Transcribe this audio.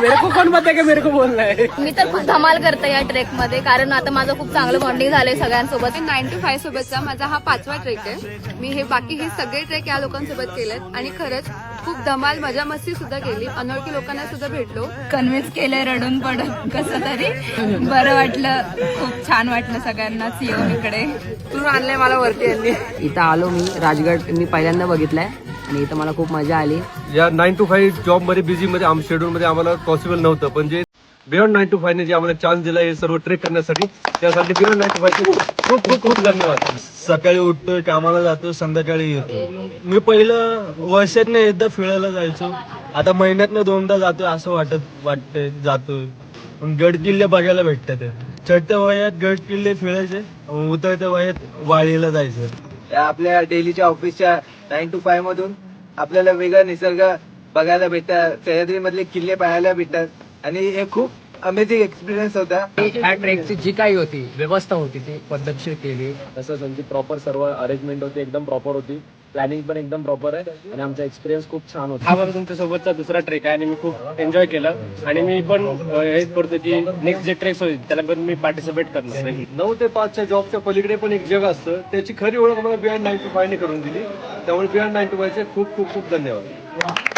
मेरे को कोण बताएगा मेरे को बोलना है. मी तर खूप धमाल करते या ट्रेक मध्ये, कारण आता माझं खूप चांगलं बॉन्डिंग झालंय सगळ्यांसोबत. 9 to 5 सोबतचा माझा हा 5वा ट्रेक आहे. मी हे बाकी हे सगळे ट्रेक या लोकांसोबत केलेत आणि खरंच खूप धमाल मजा मस्ती सुद्धा केली. अनोळखी लोकांना सुद्धा भेटलो. कन्व्हिन्स केलंय रडून पडून कसं तरी बरं वाटलं. खूप छान वाटलं सगळ्यांनाच येऊन इकडे. तू आणलंय मला वरती यांनी. इथं आलो मी, राजगड मी पहिल्यांदा बघितलाय आणि इथं मला खूप मजा आली. या 9 to 5 जॉब मध्ये बिझी मध्ये शेड्यूल मध्ये आम्हाला पॉसिबल नव्हतं, पण जे बियॉन्ड 9 to 5 ने जे आम्हाला चान्स दिला हे सर्व ट्रेक करण्यासाठी, त्यासाठी बियॉन्ड 9 to 5 चे खूप खूप खूप धन्यवाद. सकाळी उठतो, कामाला जातो, संध्याकाळी येतो. मी पहिलं वर्षातनं एकदा फिरायला जायचो, आता महिन्यातनं 2दा जातो असं वाटतंय जातो. पण गड किल्ले बघायला भेटतात. चढत्या वयात गड किल्ले फिरायचे, उतरत्या वयात वाळीला जायचं. आपल्या डेलीच्या ऑफिसच्या 9 to 5 मधून आपल्याला वेगळा निसर्ग बघायला भेटतात, सह्याद्री मधले किल्ले पाहायला भेटतात आणि हे खूप अमेझिंग एक्सपिरियन्स होता. ह्या ट्रेकची जी काही होती व्यवस्था होती ती पद्धतशीर केली. तसंच आमची प्रॉपर सर्व अरेंजमेंट होती, एकदम प्रॉपर होती. प्लॅनिंग पण एकदम प्रॉपर आहे आणि आमचा एक्सपिरियन्स खूप छान होता. हा माझा तुमच्या सोबतचा दुसरा ट्रेक आहे आणि मी खूप एन्जॉय केलं आणि मी पण हेच करतो की नेक्स्ट जे ट्रेक्स होईल त्याला पण मी पार्टिसिपेट करणार. 9 ते 5च्या जॉबच्या पलीकडे पण एक जग असतं, त्याची खरी ओळख आम्हाला बियॉन्ड 9 to 5 ने करून दिली. त्यामुळे बियॉन्ड 9 to 5 चे खूप खूप खूप धन्यवाद.